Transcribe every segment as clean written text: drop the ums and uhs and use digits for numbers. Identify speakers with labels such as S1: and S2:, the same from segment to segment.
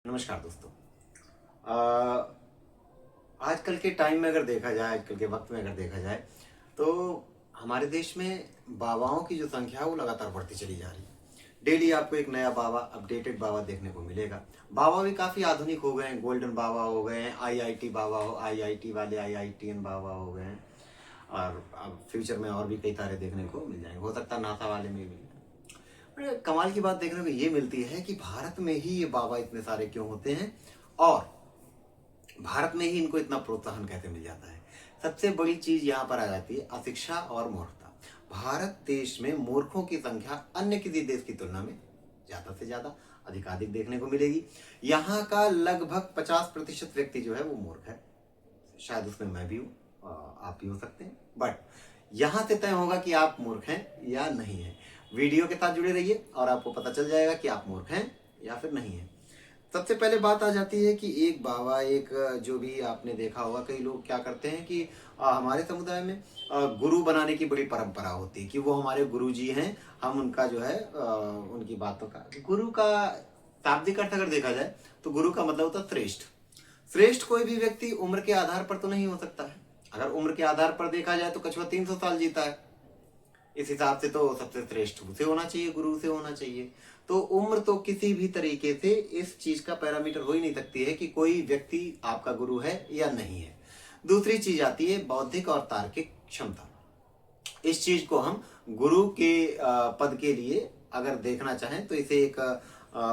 S1: नमस्कार दोस्तों। अ, आजकल के टाइम में अगर देखा जाए, आजकल के वक्त में अगर देखा जाए, तो हमारे देश में बाबाओं की जो संख्या है वो लगातार बढ़ती चली जा रही है। डेली आपको एक नया बाबा, अपडेटेड बाबा देखने को मिलेगा। बाबा भी काफ़ी आधुनिक हो गए हैं, गोल्डन बाबा हो गए हैं, आईआईटी बाबा हो, आईआईटी वाले आईआईटीएन बाबा हो गए हैं। और अब फ्यूचर में और भी कई तारे देखने को मिल जाएंगे, हो सकता है नासा वाले में भी। कमाल की बात देखने को ये मिलती है कि भारत में ही ये बाबा इतने सारे क्यों होते हैं और भारत में ही इनको इतना प्रोत्साहन कैसे मिल जाता है। सबसे बड़ी चीज यहाँ पर आ जाती है अशिक्षा और मूर्खता। भारत देश में मूर्खों की संख्या अन्य किसी देश की तुलना में ज्यादा से ज्यादा अधिकाधिक देखने को मिलेगी। यहाँ का लगभग 50% व्यक्ति जो है वो मूर्ख है। शायद उसमें मैं भी हूँ, आप भी हो सकते हैं। बट यहाँ से तय होगा कि आप मूर्ख हैं या नहीं हैं। वीडियो के साथ जुड़े रहिए और आपको पता चल जाएगा कि आप मूर्ख हैं या फिर नहीं हैं। सबसे पहले बात आ जाती है कि एक बाबा, एक जो भी आपने देखा होगा, कई लोग क्या करते हैं कि हमारे समुदाय में गुरु बनाने की बड़ी परंपरा होती है कि वो हमारे गुरु जी हैं। हम उनका जो है उनकी बातों का, गुरु का शाब्दिक अर्थ अगर देखा जाए तो गुरु का मतलब होता है श्रेष्ठ। श्रेष्ठ कोई भी व्यक्ति उम्र के आधार पर तो नहीं हो सकता है। अगर उम्र के आधार पर देखा जाए तो कछुआ 300 साल जीता है। इस हिसाब से तो सबसे श्रेष्ठ उसे होना चाहिए, गुरु से होना चाहिए। तो उम्र तो किसी भी तरीके से इस चीज का पैरामीटर हो ही नहीं सकती है कि कोई व्यक्ति आपका गुरु है या नहीं है। दूसरी चीज आती है बौद्धिक और तार्किक क्षमता। इस चीज को हम गुरु के पद के लिए अगर देखना चाहें तो इसे एक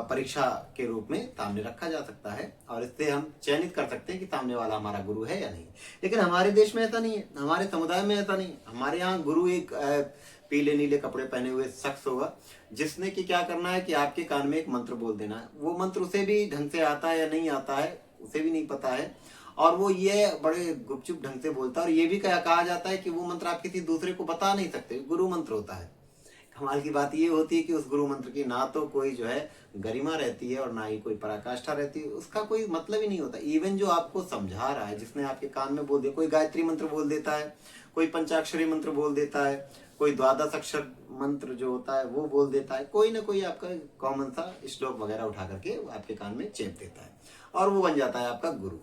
S1: परीक्षा के रूप में सामने रखा जा सकता है और इससे हम चयनित कर सकते हैं कि सामने वाला हमारा गुरु है या नहीं। लेकिन हमारे देश में ऐसा नहीं है, हमारे समुदाय में ऐसा नहीं है। हमारे यहाँ गुरु एक पीले नीले कपड़े पहने हुए शख्स होगा जिसने कि क्या करना है कि आपके कान में एक मंत्र बोल देना है। वो मंत्र उसे भी ढंग से आता है या नहीं आता है उसे भी नहीं पता है, और वो ये बड़े गुपचुप ढंग से बोलता है। और ये भी कहा जाता है कि वो मंत्र आप किसी दूसरे को बता नहीं सकते, गुरु मंत्र होता है। कमाल की बात ये होती है कि उस गुरु मंत्र की ना तो कोई जो है गरिमा रहती है और ना ही कोई पराकाष्ठा रहती है, उसका कोई मतलब ही नहीं होता। इवन जो आपको समझा रहा है, जिसने आपके कान में बोल दिया, कोई गायत्री मंत्र बोल देता है, कोई पंचाक्षरी मंत्र बोल देता है, कोई द्वादश अक्षर मंत्र जो होता है वो बोल देता है, कोई ना कोई आपका कॉमन सा श्लोक वगैरह उठा करके आपके कान में चेप देता है और वो बन जाता है आपका गुरु।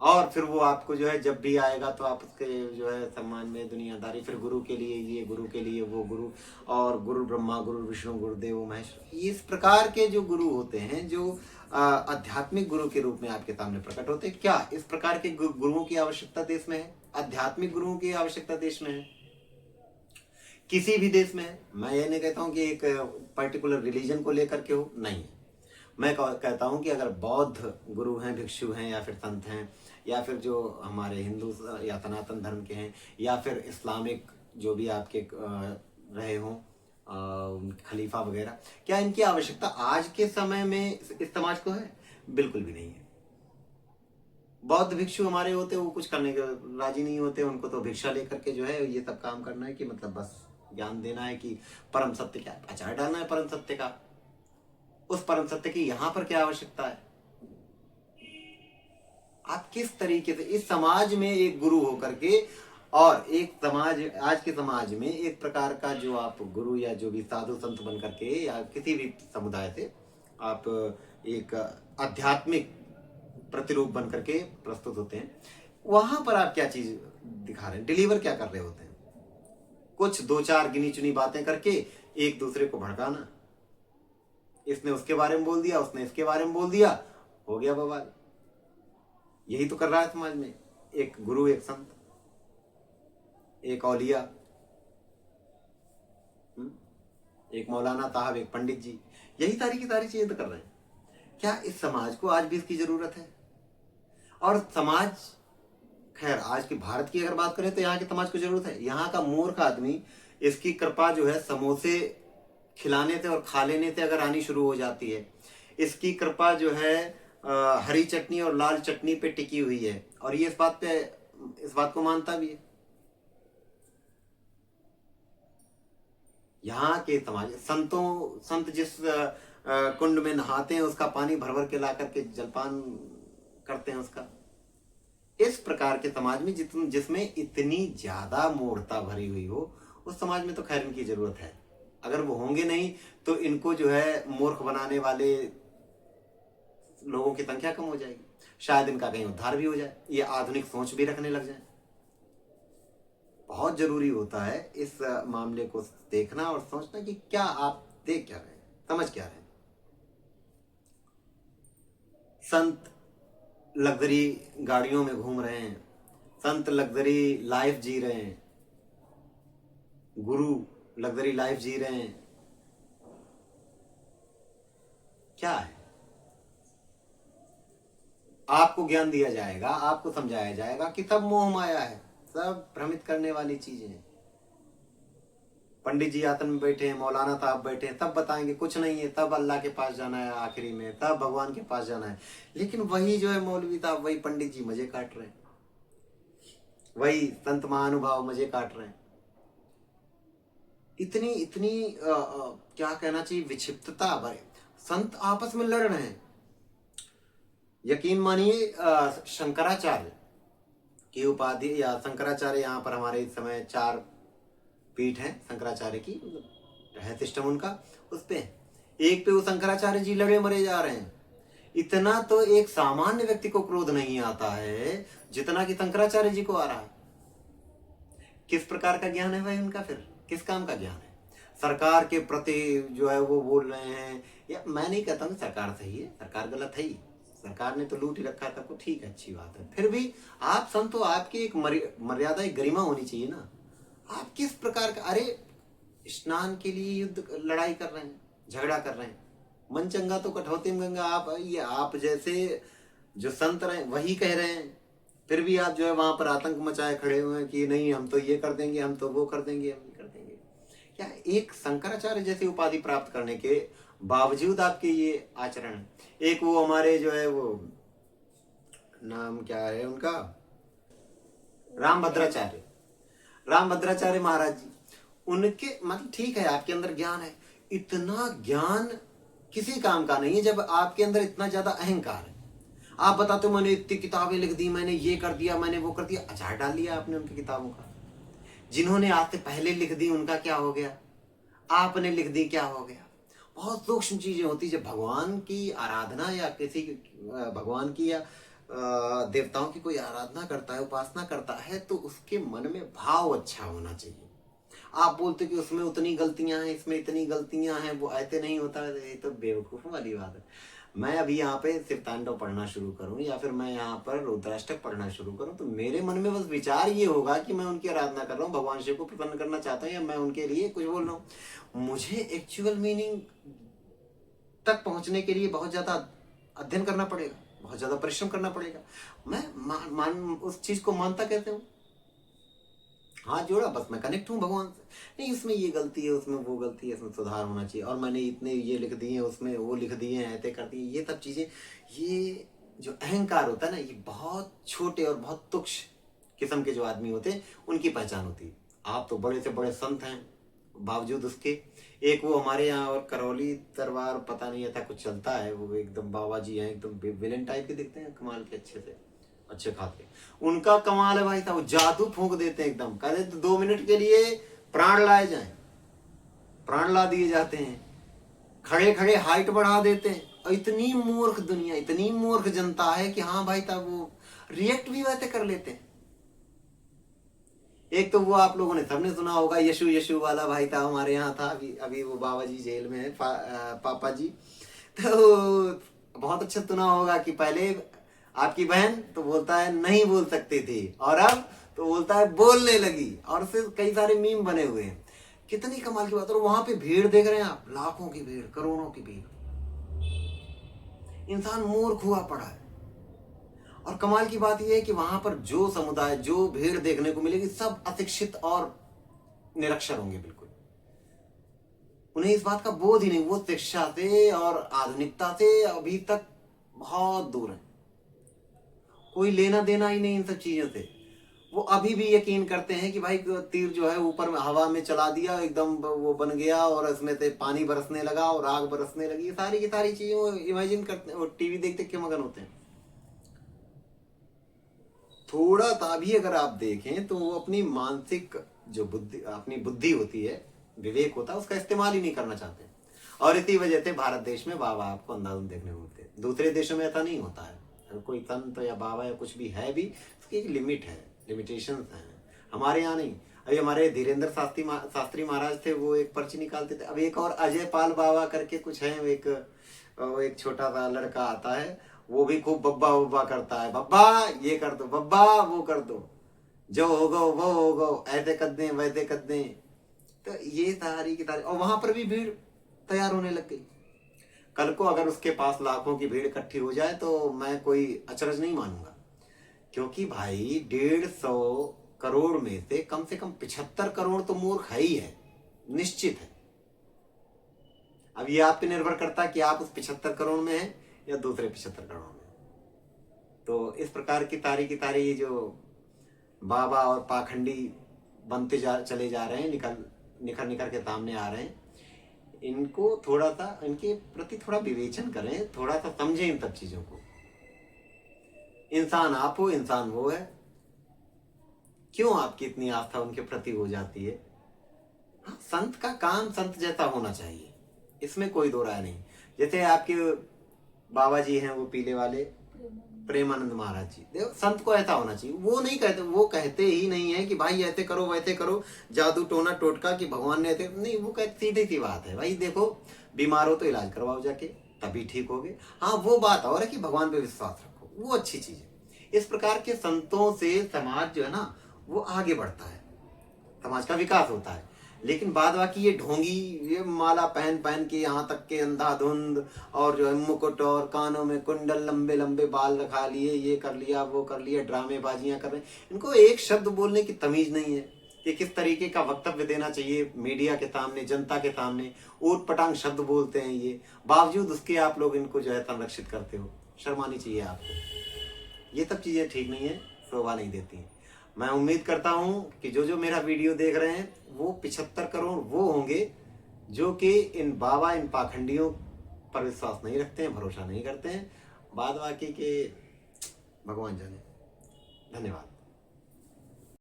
S1: और फिर वो आपको जो है जब भी आएगा तो आप उसके जो है सम्मान में दुनियादारी, फिर गुरु के लिए ये, गुरु के लिए वो गुरु, और गुरु ब्रह्मा गुरु विष्णु गुरुदेव महेश्वर, इस प्रकार के जो गुरु होते हैं, जो आध्यात्मिक गुरु के रूप में आपके सामने प्रकट होते हैं। क्या इस प्रकार के गुरुओं की आवश्यकता देश में है? आध्यात्मिक गुरुओं की आवश्यकता देश में है? किसी भी देश में है? मैं ये नहीं कहता हूँ कि एक पर्टिकुलर रिलीजन को लेकर के हो, नहीं। मैं कहता हूँ कि अगर बौद्ध गुरु हैं, भिक्षु हैं, या फिर संत हैं, या फिर जो हमारे हिंदू या सनातन धर्म के हैं, या फिर इस्लामिक जो भी आपके रहे हों खलीफा वगैरह, क्या इनकी आवश्यकता आज के समय में इस समाज को है? बिल्कुल भी नहीं है। बौद्ध भिक्षु हमारे होते वो कुछ करने के राजी नहीं होते। उनको तो भिक्षा लेकर के जो है ये सब काम करना है कि मतलब बस ज्ञान देना है कि परम सत्य क्या है, अचार डालना है परम सत्य का। उस परम सत्य की यहां पर क्या आवश्यकता है? आप किस तरीके से इस समाज में एक गुरु होकर के, और एक समाज, आज के समाज में एक प्रकार का जो आप गुरु या जो भी साधु संत बन करके या किसी भी समुदाय से आप एक आध्यात्मिक प्रतिरूप बन करके प्रस्तुत होते हैं, वहां पर आप क्या चीज दिखा रहे हैं, डिलीवर क्या कर रहे होते हैं? कुछ दो चार गिनी चुनी बातें करके एक दूसरे को भड़काना। इसने उसके बारे में बोल दिया, उसने इसके बारे में बोल दिया, हो गया बवाल। यही तो कर रहा है समाज में एक गुरु, एक संत, एक औलिया, एक मौलाना साहब, एक पंडित जी, यही सारी की सारी चीजें तो कर रहे हैं। क्या इस समाज को आज भी इसकी जरूरत है? और समाज, खैर आज के भारत की अगर बात करें तो यहाँ के समाज को जरूरत है। यहाँ का मूर्ख आदमी, इसकी कृपा जो है समोसे खिलाने से और खा लेने से अगर आनी शुरू हो जाती है, इसकी कृपा जो है हरी चटनी और लाल चटनी पे टिकी हुई है, और ये इस बात को मानता भी है। यहाँ के समाज संत जिस कुंड में नहाते हैं उसका पानी भर भर के ला करके जलपान करते हैं उसका। इस प्रकार के समाज में जिसमें इतनी ज्यादा मूर्खता भरी हुई हो, उस समाज में तो खैर इनकी जरूरत है। अगर वो होंगे नहीं तो इनको जो है मूर्ख बनाने वाले लोगों की संख्या कम हो जाएगी, शायद इनका कहीं उद्धार भी हो जाए, ये आधुनिक सोच भी रखने लग जाए। बहुत जरूरी होता है इस मामले को देखना और सोचना कि क्या आप देख क्या रहे हैं, समझ क्या रहे हैं। संत लग्जरी गाड़ियों में घूम रहे हैं, संत लग्जरी लाइफ जी रहे हैं, गुरु लग्जरी लाइफ जी रहे हैं। क्या है? आपको ज्ञान दिया जाएगा, आपको समझाया जाएगा कि सब मोह माया है, सब भ्रमित करने वाली चीजें हैं। पंडित जी आसन में बैठे हैं, मौलाना साहब बैठे हैं, तब बताएंगे कुछ नहीं है, तब अल्लाह के पास जाना है, आखिरी में तब भगवान के पास जाना है। लेकिन वही जो है मौलवी साहब, वही पंडित जी मजे काट रहे हैं, वही संत महानुभाव मजे काट रहे हैं। इतनी इतनी क्या कहना चाहिए, विक्षिप्तता भरे संत आपस में लड़ रहे हैं। यकीन मानिए शंकराचार्य की उपाधि, या शंकराचार्य, यहाँ पर हमारे इस समय 4 पीठ है शंकराचार्य की, है सिस्टम उनका, उस पे एक पे वो शंकराचार्य जी लड़े मरे जा रहे हैं। इतना तो एक सामान्य व्यक्ति को क्रोध नहीं आता है जितना कि शंकराचार्य जी को आ रहा है। किस प्रकार का ज्ञान है भाई उनका? फिर किस काम का ज्ञान है? सरकार के प्रति जो है वो बोल रहे हैं, या मैं नहीं कहता हूँ सरकार सही है, सरकार गलत है ही, सरकार ने तो लूट ही रखा था, तो ठीक है, अच्छी बात है। फिर भी आप संतो, आपकी एक मर्यादा, एक गरिमा होनी चाहिए ना। आप किस प्रकार का, अरे स्नान के लिए युद्ध लड़ाई कर रहे हैं, झगड़ा कर रहे हैं, मन चंगा तो कठौती में गंगा। आप जैसे जो संत रहे वही कह रहे हैं, फिर भी आप जो है वहां पर आतंक मचाए खड़े हुए हैं कि नहीं हम तो ये कर देंगे, हम तो वो कर देंगे, हम ये कर देंगे। क्या एक शंकराचार्य जैसी उपाधि प्राप्त करने के बावजूद आपके ये आचरण? एक वो हमारे जो है, वो नाम क्या है उनका, रामभद्राचार्य, रामभद्राचार्य महाराज जी, उनके मतलब ठीक है आपके अंदर ज्ञान है, इतना ज्ञान किसी काम का नहीं है जब आपके अंदर इतना ज्यादा अहंकार है। आप बताते हो मैंने इतनी किताबें लिख दी, मैंने ये कर दिया, मैंने वो कर दिया, अचार डाल लिया आपने उनकी किताबों का। जिन्होंने आज से पहले लिख दी उनका क्या हो गया, आपने लिख दी क्या हो गया। बहुत सूक्ष्म चीजें होती, जब भगवान की आराधना या किसी भगवान की या देवताओं की कोई आराधना करता है, उपासना करता है, तो उसके मन में भाव अच्छा होना चाहिए। आप बोलते कि उसमें उतनी गलतियां हैं, इसमें इतनी गलतियां हैं, वो ऐसे नहीं होता है, ये तो बेवकूफ वाली बात है। मैं अभी यहाँ पे शिव तांडव पढ़ना शुरू करूँ या फिर मैं यहाँ पर रुद्राष्टक पढ़ना शुरू करूँ, तो मेरे मन में बस विचार ये होगा कि मैं उनकी आराधना कर रहा हूँ, भगवान शिव को प्रसन्न करना चाहता हूँ, या मैं उनके लिए कुछ बोल रहा हूँ। मुझे एक्चुअल मीनिंग तक पहुंचने के लिए बहुत ज्यादा अध्ययन करना पड़ेगा, बहुत ज्यादा परिश्रम करना पड़ेगा। मैं उस चीज को मानता कैसे हूँ? हाथ जोड़ा, बस मैं कनेक्ट हूँ भगवान से। नहीं, इसमें ये गलती है, उसमें वो गलती है, इसमें सुधार होना चाहिए, और मैंने इतने ये लिख दिए, उसमें वो लिख दिए हैं, ऐसे कर दिए, ये सब चीजें, ये जो अहंकार होता है ना, ये बहुत छोटे और बहुत तुच्छ किस्म के जो आदमी होते हैं उनकी पहचान होती है। आप तो बड़े से बड़े संत हैं, बावजूद उसके एक वो हमारे यहाँ और करौली दरबार पता नहीं ऐसा कुछ चलता है, वो एकदम बाबा जी हैं, एकदम विलेन टाइप के दिखते हैं, कमाल के, अच्छे से अच्छे खाते। उनका कमाल है भाई साहब, जादू फूंक देते हैं एकदम, कहते तो 2 मिनट के लिए प्राण लाए जाएं, प्राण ला दिए जाते हैं, खड़े खड़े हाइट बढ़ा देते हैं। और इतनी मूर्ख दुनिया, इतनी मूर्ख जनता है कि हाँ भाई साहब वो रिएक्ट भी वैसे कर लेते हैं। एक तो वो आप लोगों ने सबने सुना होगा, यशु यशु वाला भाई था हमारे यहाँ था, अभी अभी वो बाबा जी जेल में है, पापा जी। तो बहुत अच्छा सुना होगा कि पहले आपकी बहन तो बोलता है नहीं बोल सकती थी, और अब तो बोलता है बोलने लगी, और फिर कई सारे मीम बने हुए हैं। कितनी कमाल की बात है। और वहां पे भीड़ देख रहे हैं आप, लाखों की भीड़, करोड़ों की भीड़, इंसान मूर्ख हुआ पड़ा है। और कमाल की बात यह है कि वहां पर जो समुदाय, जो भीड़ देखने को मिलेगी, सब अशिक्षित और निरक्षर होंगे बिल्कुल। उन्हें इस बात का बोध ही नहीं, वो शिक्षा से और आधुनिकता से अभी तक बहुत दूर है, कोई लेना देना ही नहीं इन सब चीजों से। वो अभी भी यकीन करते हैं कि भाई तीर जो है ऊपर में हवा में चला दिया, एकदम वो बन गया, और इसमें से पानी बरसने लगा और आग बरसने लगी, सारी की सारी चीजें वो इमेजिन करते हैं, वो टीवी देखते के मगन होते हैं। थोड़ा सा भी अगर आप देखें तो वो अपनी मानसिक जो बुद्धि, अपनी बुद्धि होती है, विवेक होता है, उसका इस्तेमाल ही नहीं करना चाहते। और इसी वजह से भारत देश में बाबा आपको अंधाधुंध देखने को मिलते हैं। दूसरे देशों में ऐसा नहीं होता है। अगर कोई संत या बाबा या कुछ भी है भी, उसकी एक लिमिट है, लिमिटेशंस हैं। हमारे यहाँ नहीं। अभी हमारे धीरेन्द्र शास्त्री महाराज थे, वो एक पर्ची निकालते थे। अब एक और अजय पाल बाबा करके कुछ है, वो एक छोटा सा लड़का आता है, वो भी खूब बब्बा बब्बा करता है, बब्बा ये कर दो, बब्बा वो कर दो, जो होगा वो होगा, ऐसे कर दें वैसे कर दें। तो ये सारी की सारी, और वहां पर भी भीड़ तैयार होने लग गई। कल को अगर उसके पास लाखों की भीड़ इकट्ठी हो जाए तो मैं कोई अचरज नहीं मानूंगा, क्योंकि भाई 150 करोड़ में से कम 75 करोड़ तो मूर्ख है ही है, निश्चित है। अब ये आप पे निर्भर करता है कि आप उस 75 करोड़ में हैं या दूसरे 75 करोड़ में। तो इस प्रकार की तारी जो बाबा और पाखंडी बनते चले जा रहे हैं, निखर निखर के सामने आ रहे हैं, इनको थोड़ा सा, इनके प्रति थोड़ा विवेचन करें, थोड़ा सा समझें इन सब चीजों को। इंसान आप हो, इंसान वो है, क्यों आपकी इतनी आस्था उनके प्रति हो जाती है? हाँ, संत का काम संत जैसा होना चाहिए, इसमें कोई दो राय नहीं। जैसे आपके बाबा जी हैं, वो पीले वाले प्रेमानंद महाराज जी, देखो संत को ऐसा होना चाहिए। वो नहीं कहते, वो कहते ही नहीं है कि भाई ऐसे करो वैसे करो, जादू टोना टोटका कि भगवान ने ऐसे नहीं। वो कहते सीधी सी बात है, भाई देखो बीमार हो तो इलाज करवाओ जाके, तभी ठीक होगे। हाँ, वो बात और है कि भगवान पे विश्वास रखो, वो अच्छी चीज है। इस प्रकार के संतों से समाज जो है ना, वो आगे बढ़ता है, समाज का विकास होता है। लेकिन बाद बाकी ये ढोंगी, ये माला पहन पहन के यहाँ तक के अंधाधुंध, और जो है मुकुट और कानों में कुंडल, लंबे लंबे बाल रखा लिए, ये कर लिया वो कर लिया, ड्रामेबाजियां कर रहे हैं। इनको एक शब्द बोलने की तमीज नहीं है कि किस तरीके का वक्तव्य देना चाहिए मीडिया के सामने, जनता के सामने। ऊट पटांग शब्द बोलते हैं ये, बावजूद उसके आप लोग इनको जो है संरक्षित करते हो। शर्मानी चाहिए आपको। ये सब चीजें ठीक नहीं है, शोभा नहीं देती हैं। मैं उम्मीद करता हूं कि जो मेरा वीडियो देख रहे हैं, वो 75 करोड़ वो होंगे जो कि इन बाबा, इन पाखंडियों पर विश्वास नहीं रखते हैं, भरोसा नहीं करते हैं। बाद बाकी के भगवान जाने। धन्यवाद।